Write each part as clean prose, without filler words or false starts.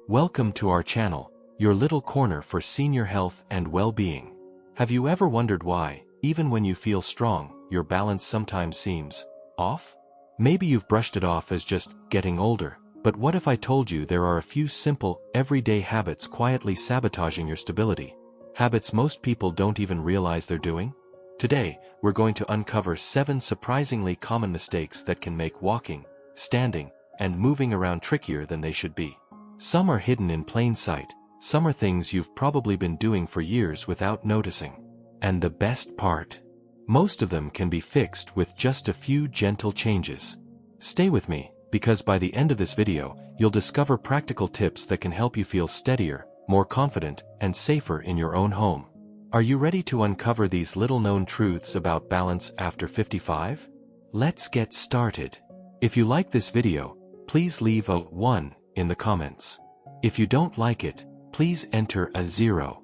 Welcome to our channel, your little corner for senior health and well-being. Have you ever wondered why, even when you feel strong, your balance sometimes seems off? Maybe you've brushed it off as just getting older, but what if I told you there are a few simple, everyday habits quietly sabotaging your stability? Habits most people don't even realize they're doing? Today, we're going to uncover 7 surprisingly common mistakes that can make walking, standing, and moving around trickier than they should be. Some are hidden in plain sight, some are things you've probably been doing for years without noticing. And the best part? Most of them can be fixed with just a few gentle changes. Stay with me, because by the end of this video, you'll discover practical tips that can help you feel steadier, more confident, and safer in your own home. Are you ready to uncover these little-known truths about balance after 55? Let's get started. If you like this video, please leave a 1 in the comments. If you don't like it, please enter a 0.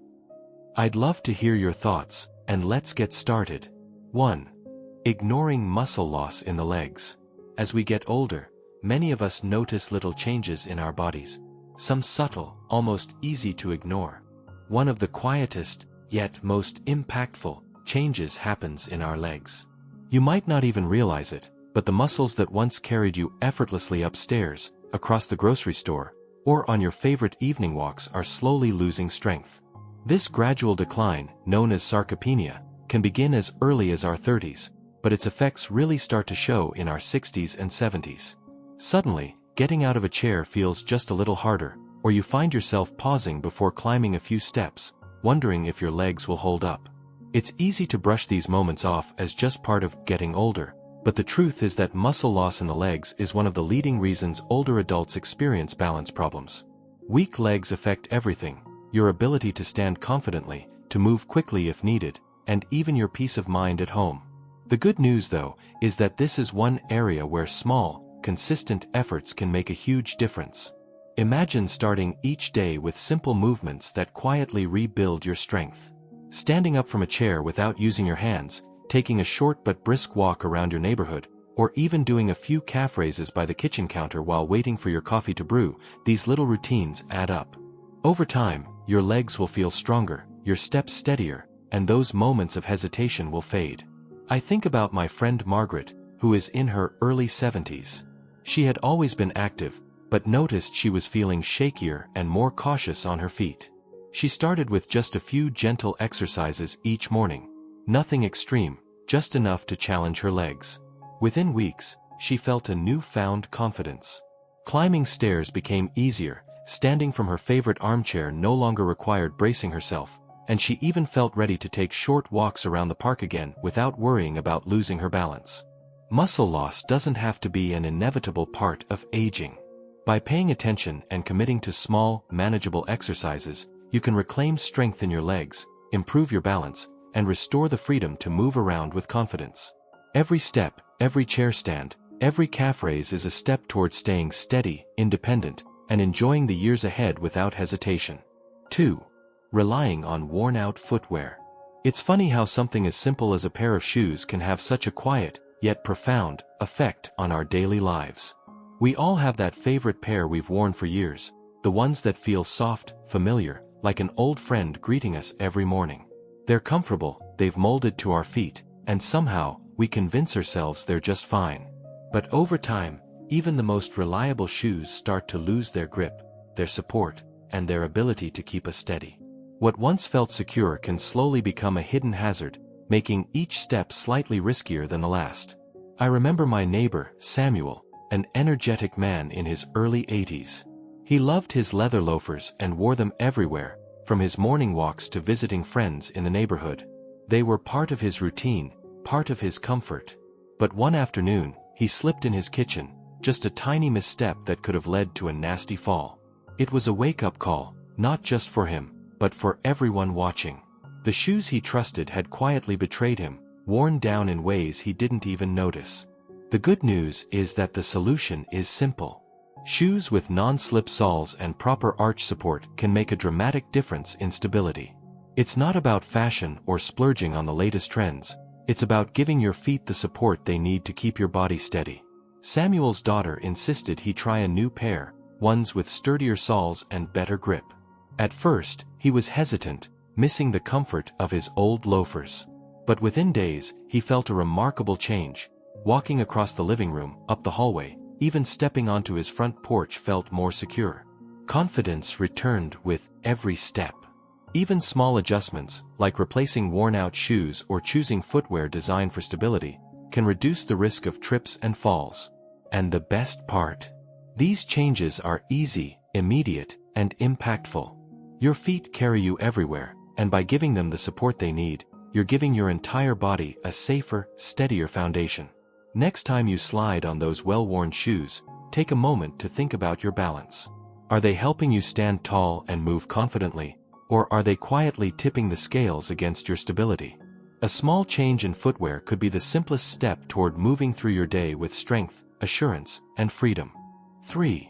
I'd love to hear your thoughts, and let's get started. 1. Ignoring muscle loss in the legs. As we get older, many of us notice little changes in our bodies. Some subtle, almost easy to ignore. One of the quietest, yet most impactful, changes happens in our legs. You might not even realize it, but the muscles that once carried you effortlessly upstairs, across the grocery store, or on your favorite evening walks are slowly losing strength. This gradual decline, known as sarcopenia, can begin as early as our 30s, but its effects really start to show in our 60s and 70s. Suddenly, getting out of a chair feels just a little harder, or you find yourself pausing before climbing a few steps, wondering if your legs will hold up. It's easy to brush these moments off as just part of getting older, but the truth is that muscle loss in the legs is one of the leading reasons older adults experience balance problems. Weak legs affect everything: your ability to stand confidently, to move quickly if needed, and even your peace of mind at home. The good news, though, is that this is one area where small, consistent efforts can make a huge difference. Imagine starting each day with simple movements that quietly rebuild your strength. Standing up from a chair without using your hands, taking a short but brisk walk around your neighborhood, or even doing a few calf raises by the kitchen counter while waiting for your coffee to brew, these little routines add up. Over time, your legs will feel stronger, your steps steadier, and those moments of hesitation will fade. I think about my friend Margaret, who is in her early 70s. She had always been active, but noticed she was feeling shakier and more cautious on her feet. She started with just a few gentle exercises each morning. Nothing extreme, just enough to challenge her legs. Within weeks, she felt a newfound confidence. Climbing stairs became easier, standing from her favorite armchair no longer required bracing herself, and she even felt ready to take short walks around the park again without worrying about losing her balance. Muscle loss doesn't have to be an inevitable part of aging. By paying attention and committing to small, manageable exercises, you can reclaim strength in your legs, improve your balance, and restore the freedom to move around with confidence. Every step, every chair stand, every calf raise is a step towards staying steady, independent, and enjoying the years ahead without hesitation. 2. Relying on worn-out footwear. It's funny how something as simple as a pair of shoes can have such a quiet, yet profound, effect on our daily lives. We all have that favorite pair we've worn for years, the ones that feel soft, familiar, like an old friend greeting us every morning. They're comfortable, they've molded to our feet, and somehow, we convince ourselves they're just fine. But over time, even the most reliable shoes start to lose their grip, their support, and their ability to keep us steady. What once felt secure can slowly become a hidden hazard, making each step slightly riskier than the last. I remember my neighbor, Samuel, an energetic man in his early 80s. He loved his leather loafers and wore them everywhere, from his morning walks to visiting friends in the neighborhood. They were part of his routine, part of his comfort. But one afternoon, he slipped in his kitchen, just a tiny misstep that could have led to a nasty fall. It was a wake-up call, not just for him, but for everyone watching. The shoes he trusted had quietly betrayed him, worn down in ways he didn't even notice. The good news is that the solution is simple. Shoes with non-slip soles and proper arch support can make a dramatic difference in stability. It's not about fashion or splurging on the latest trends, it's about giving your feet the support they need to keep your body steady. Samuel's daughter insisted he try a new pair, ones with sturdier soles and better grip. At first, he was hesitant, missing the comfort of his old loafers. But within days, he felt a remarkable change. Walking across the living room, up the hallway, even stepping onto his front porch felt more secure. Confidence returned with every step. Even small adjustments, like replacing worn-out shoes or choosing footwear designed for stability, can reduce the risk of trips and falls. And the best part? These changes are easy, immediate, and impactful. Your feet carry you everywhere, and by giving them the support they need, you're giving your entire body a safer, steadier foundation. Next time you slide on those well-worn shoes, take a moment to think about your balance. Are they helping you stand tall and move confidently, or are they quietly tipping the scales against your stability? A small change in footwear could be the simplest step toward moving through your day with strength, assurance, and freedom. 3.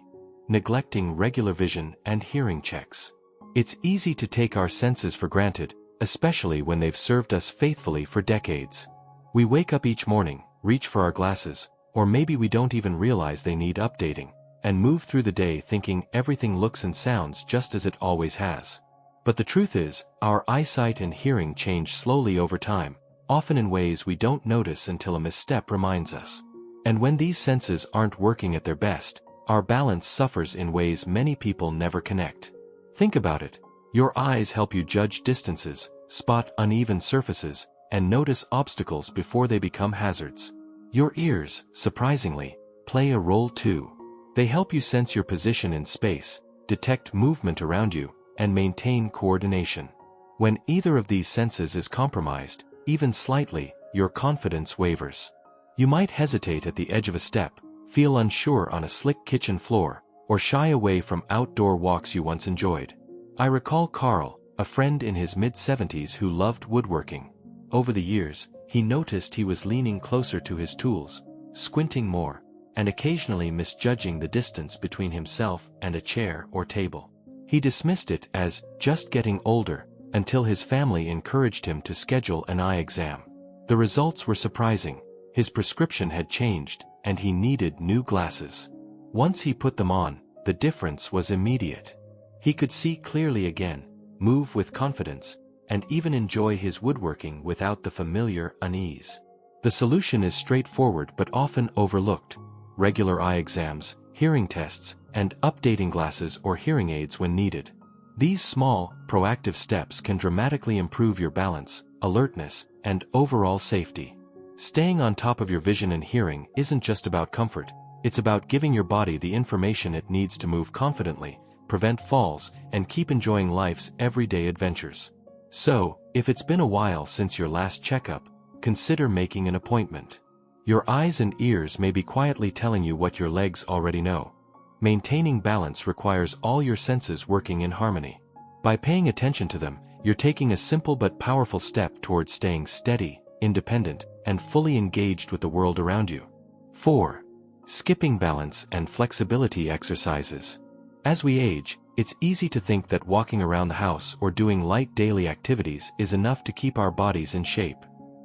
Neglecting regular vision and hearing checks. It's easy to take our senses for granted, especially when they've served us faithfully for decades. We wake up each morning, reach for our glasses, or maybe we don't even realize they need updating, and move through the day thinking everything looks and sounds just as it always has. But the truth is, our eyesight and hearing change slowly over time, often in ways we don't notice until a misstep reminds us. And when these senses aren't working at their best, our balance suffers in ways many people never connect. Think about it. Your eyes help you judge distances, spot uneven surfaces, and notice obstacles before they become hazards. Your ears, surprisingly, play a role too. They help you sense your position in space, detect movement around you, and maintain coordination. When either of these senses is compromised, even slightly, your confidence wavers. You might hesitate at the edge of a step, feel unsure on a slick kitchen floor, or shy away from outdoor walks you once enjoyed. I recall Carl, a friend in his mid-70s who loved woodworking. Over the years, he noticed he was leaning closer to his tools, squinting more, and occasionally misjudging the distance between himself and a chair or table. He dismissed it as just getting older, until his family encouraged him to schedule an eye exam. The results were surprising. His prescription had changed, and he needed new glasses. Once he put them on, the difference was immediate. He could see clearly again, move with confidence, and even enjoy his woodworking without the familiar unease. The solution is straightforward but often overlooked: regular eye exams, hearing tests, and updating glasses or hearing aids when needed. These small, proactive steps can dramatically improve your balance, alertness, and overall safety. Staying on top of your vision and hearing isn't just about comfort, it's about giving your body the information it needs to move confidently, prevent falls, and keep enjoying life's everyday adventures. So, if it's been a while since your last checkup, consider making an appointment. Your eyes and ears may be quietly telling you what your legs already know. Maintaining balance requires all your senses working in harmony. By paying attention to them, you're taking a simple but powerful step towards staying steady, independent, and fully engaged with the world around you. 4. Skipping balance and flexibility exercises. As we age, it's easy to think that walking around the house or doing light daily activities is enough to keep our bodies in shape.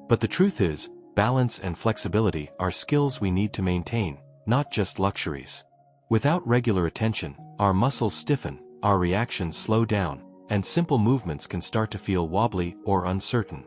But the truth is, balance and flexibility are skills we need to maintain, not just luxuries. Without regular attention, our muscles stiffen, our reactions slow down, and simple movements can start to feel wobbly or uncertain.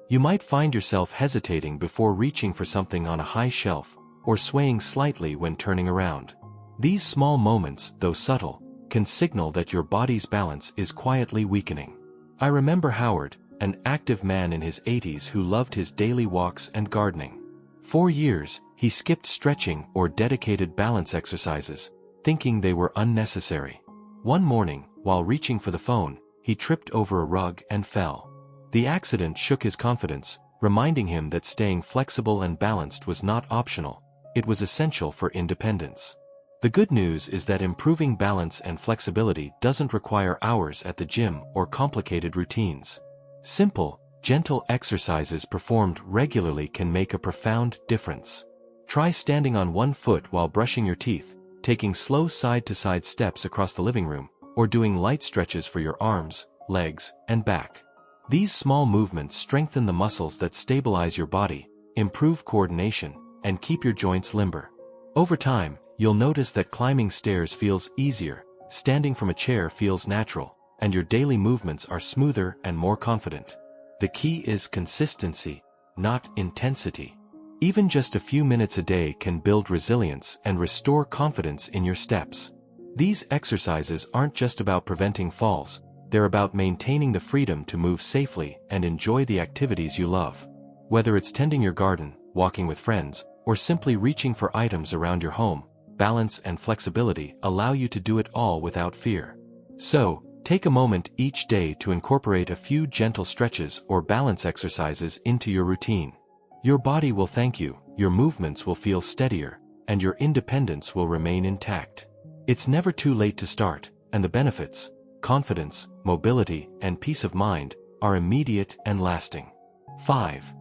You might find yourself hesitating before reaching for something on a high shelf, or swaying slightly when turning around. These small moments, though subtle, can signal that your body's balance is quietly weakening. I remember Howard, an active man in his 80s who loved his daily walks and gardening. For years, he skipped stretching or dedicated balance exercises, thinking they were unnecessary. One morning, while reaching for the phone, he tripped over a rug and fell. The accident shook his confidence, reminding him that staying flexible and balanced was not optional, it was essential for independence. The good news is that improving balance and flexibility doesn't require hours at the gym or complicated routines. Simple, gentle exercises performed regularly can make a profound difference. Try standing on one foot while brushing your teeth, taking slow side-to-side steps across the living room, or doing light stretches for your arms, legs, and back. These small movements strengthen the muscles that stabilize your body, improve coordination, and keep your joints limber. Over time, you'll notice that climbing stairs feels easier, standing from a chair feels natural, and your daily movements are smoother and more confident. The key is consistency, not intensity. Even just a few minutes a day can build resilience and restore confidence in your steps. These exercises aren't just about preventing falls, they're about maintaining the freedom to move safely and enjoy the activities you love. Whether it's tending your garden, walking with friends, or simply reaching for items around your home, balance and flexibility allow you to do it all without fear. So, take a moment each day to incorporate a few gentle stretches or balance exercises into your routine. Your body will thank you, your movements will feel steadier, and your independence will remain intact. It's never too late to start, and the benefits, confidence, mobility, and peace of mind, are immediate and lasting. 5.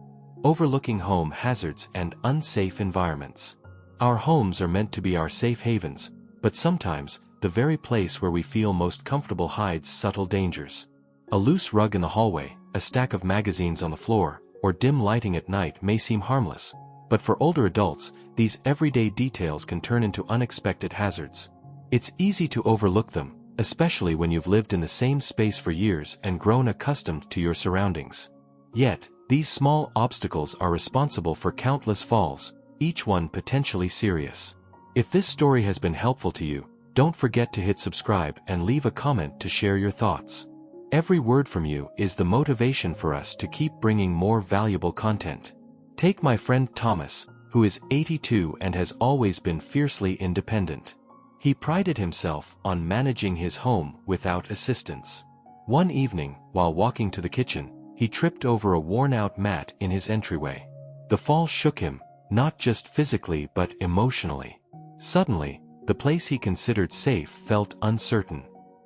Overlooking home hazards and unsafe environments. Our homes are meant to be our safe havens, but sometimes, the very place where we feel most comfortable hides subtle dangers. A loose rug in the hallway, a stack of magazines on the floor, or dim lighting at night may seem harmless, but for older adults, these everyday details can turn into unexpected hazards. It's easy to overlook them, especially when you've lived in the same space for years and grown accustomed to your surroundings. Yet, these small obstacles are responsible for countless falls, each one potentially serious. If this story has been helpful to you, don't forget to hit subscribe and leave a comment to share your thoughts. Every word from you is the motivation for us to keep bringing more valuable content. Take my friend Thomas, who is 82 and has always been fiercely independent. He prided himself on managing his home without assistance. One evening, while walking to the kitchen, he tripped over a worn-out mat in his entryway. The fall shook him, not just physically but emotionally. Suddenly, the place he considered safe felt uncertain.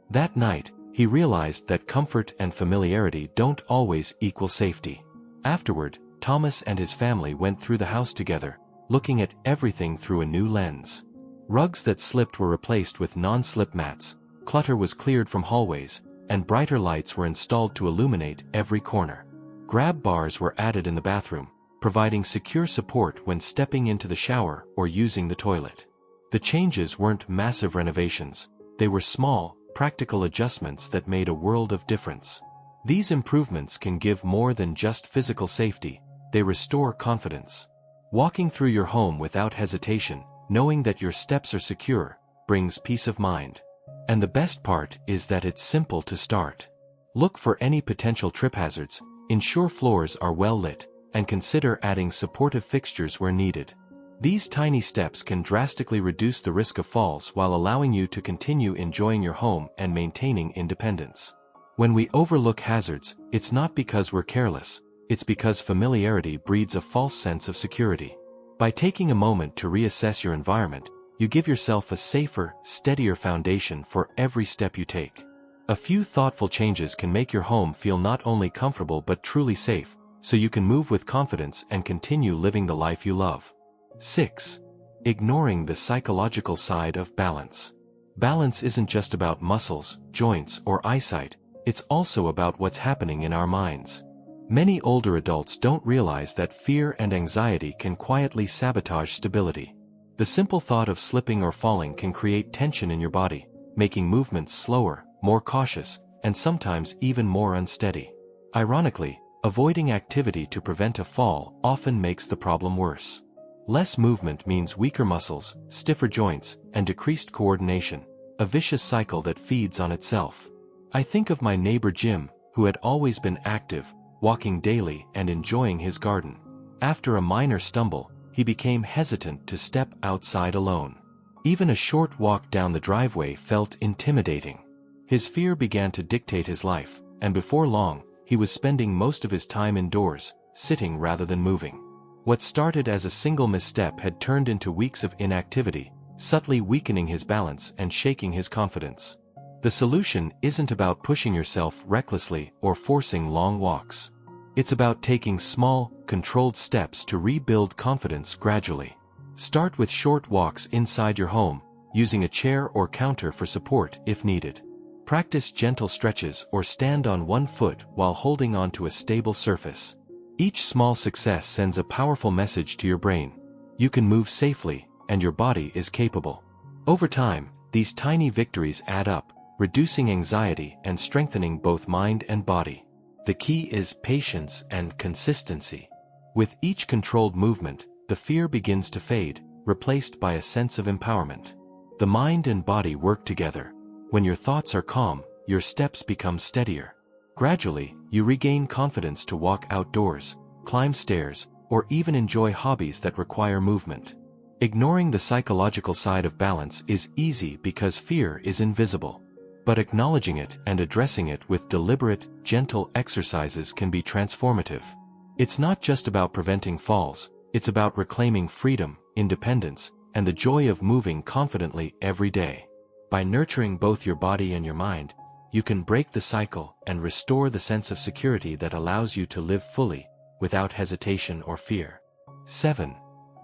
That night, he realized that comfort and familiarity don't always equal safety. Afterward, Thomas and his family went through the house together, looking at everything through a new lens. Rugs that slipped were replaced with non-slip mats, clutter was cleared from hallways, and brighter lights were installed to illuminate every corner. Grab bars were added in the bathroom, providing secure support when stepping into the shower or using the toilet. The changes weren't massive renovations, they were small, practical adjustments that made a world of difference. These improvements can give more than just physical safety, they restore confidence. Walking through your home without hesitation, knowing that your steps are secure, brings peace of mind. And the best part is that it's simple to start. Look for any potential trip hazards, ensure floors are well lit, and consider adding supportive fixtures where needed. These tiny steps can drastically reduce the risk of falls while allowing you to continue enjoying your home and maintaining independence. When we overlook hazards, it's not because we're careless, it's because familiarity breeds a false sense of security. By taking a moment to reassess your environment, you give yourself a safer, steadier foundation for every step you take. A few thoughtful changes can make your home feel not only comfortable but truly safe, so you can move with confidence and continue living the life you love. 6. Ignoring the psychological side of balance. Balance isn't just about muscles, joints, or eyesight, it's also about what's happening in our minds. Many older adults don't realize that fear and anxiety can quietly sabotage stability. The simple thought of slipping or falling can create tension in your body, making movements slower, more cautious, and sometimes even more unsteady. Ironically, avoiding activity to prevent a fall often makes the problem worse. Less movement means weaker muscles, stiffer joints, and decreased coordination, a vicious cycle that feeds on itself. I think of my neighbor Jim, who had always been active, walking daily and enjoying his garden. After a minor stumble, he became hesitant to step outside alone. Even a short walk down the driveway felt intimidating. His fear began to dictate his life, and before long, he was spending most of his time indoors, sitting rather than moving. What started as a single misstep had turned into weeks of inactivity, subtly weakening his balance and shaking his confidence. The solution isn't about pushing yourself recklessly or forcing long walks. It's about taking small, controlled steps to rebuild confidence gradually. Start with short walks inside your home, using a chair or counter for support if needed. Practice gentle stretches or stand on one foot while holding onto a stable surface. Each small success sends a powerful message to your brain. You can move safely, and your body is capable. Over time, these tiny victories add up, reducing anxiety and strengthening both mind and body. The key is patience and consistency. With each controlled movement, the fear begins to fade, replaced by a sense of empowerment. The mind and body work together. When your thoughts are calm, your steps become steadier. Gradually, you regain confidence to walk outdoors, climb stairs, or even enjoy hobbies that require movement. Ignoring the psychological side of balance is easy because fear is invisible. But acknowledging it and addressing it with deliberate, gentle exercises can be transformative. It's not just about preventing falls, it's about reclaiming freedom, independence, and the joy of moving confidently every day. By nurturing both your body and your mind, you can break the cycle and restore the sense of security that allows you to live fully, without hesitation or fear. 7.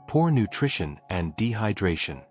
Poor nutrition and dehydration.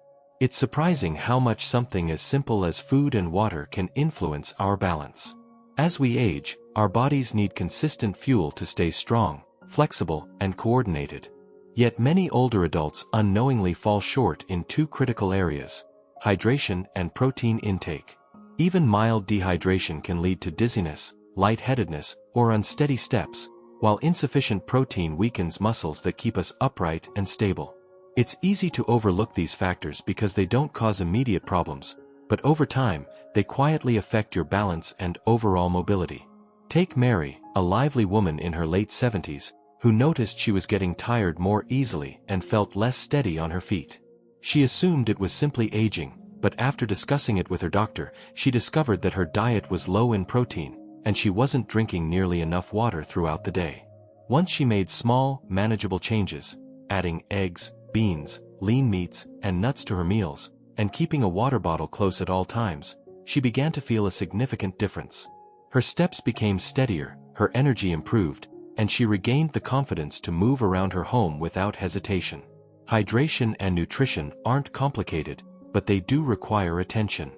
It's surprising how much something as simple as food and water can influence our balance. As we age, our bodies need consistent fuel to stay strong, flexible, and coordinated. Yet many older adults unknowingly fall short in two critical areas: hydration and protein intake. Even mild dehydration can lead to dizziness, lightheadedness, or unsteady steps, while insufficient protein weakens muscles that keep us upright and stable. It's easy to overlook these factors because they don't cause immediate problems, but over time, they quietly affect your balance and overall mobility. Take Mary, a lively woman in her late 70s, who noticed she was getting tired more easily and felt less steady on her feet. She assumed it was simply aging, but after discussing it with her doctor, she discovered that her diet was low in protein, and she wasn't drinking nearly enough water throughout the day. Once she made small, manageable changes, adding eggs, beans, lean meats, and nuts to her meals, and keeping a water bottle close at all times, she began to feel a significant difference. Her steps became steadier, her energy improved, and she regained the confidence to move around her home without hesitation. Hydration and nutrition aren't complicated, but they do require attention.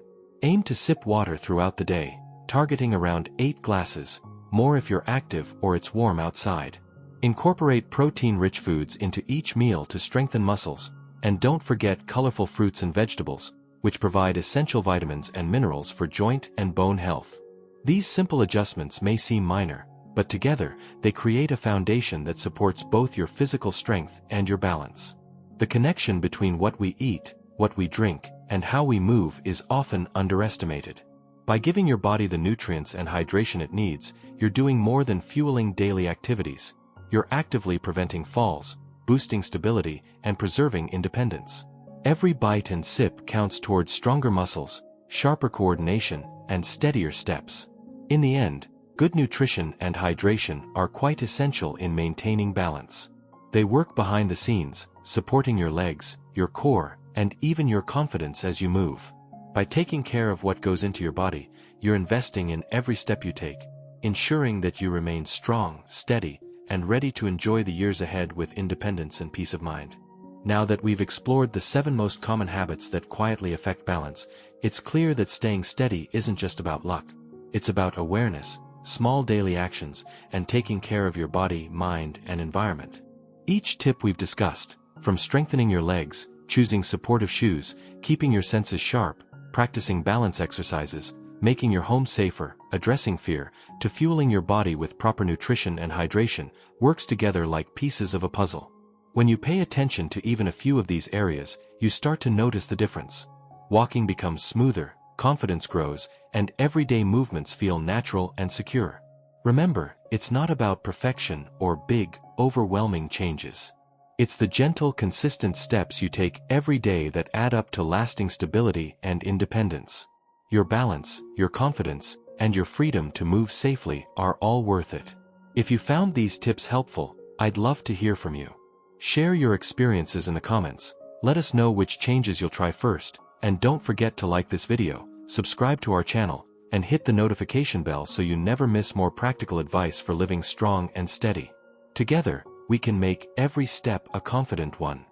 Aim to sip water throughout the day, targeting around 8 glasses, more if you're active or it's warm outside. Incorporate protein-rich foods into each meal to strengthen muscles, and don't forget colorful fruits and vegetables, which provide essential vitamins and minerals for joint and bone health. These simple adjustments may seem minor, but together, they create a foundation that supports both your physical strength and your balance. The connection between what we eat, what we drink, and how we move is often underestimated. By giving your body the nutrients and hydration it needs, you're doing more than fueling daily activities. You're actively preventing falls, boosting stability, and preserving independence. Every bite and sip counts towards stronger muscles, sharper coordination, and steadier steps. In the end, good nutrition and hydration are quite essential in maintaining balance. They work behind the scenes, supporting your legs, your core, and even your confidence as you move. By taking care of what goes into your body, you're investing in every step you take, ensuring that you remain strong, steady, and ready to enjoy the years ahead with independence and peace of mind. Now that we've explored the 7 most common habits that quietly affect balance, it's clear that staying steady isn't just about luck. It's about awareness, small daily actions, and taking care of your body, mind, and environment. Each tip we've discussed, from strengthening your legs, choosing supportive shoes, keeping your senses sharp, practicing balance exercises, making your home safer, addressing fear, to fueling your body with proper nutrition and hydration, works together like pieces of a puzzle. When you pay attention to even a few of these areas, you start to notice the difference. Walking becomes smoother, confidence grows, and everyday movements feel natural and secure. Remember, it's not about perfection or big, overwhelming changes. It's the gentle, consistent steps you take every day that add up to lasting stability and independence. Your balance, your confidence, and your freedom to move safely are all worth it. If you found these tips helpful, I'd love to hear from you. Share your experiences in the comments, let us know which changes you'll try first, and don't forget to like this video, subscribe to our channel, and hit the notification bell so you never miss more practical advice for living strong and steady. Together, we can make every step a confident one.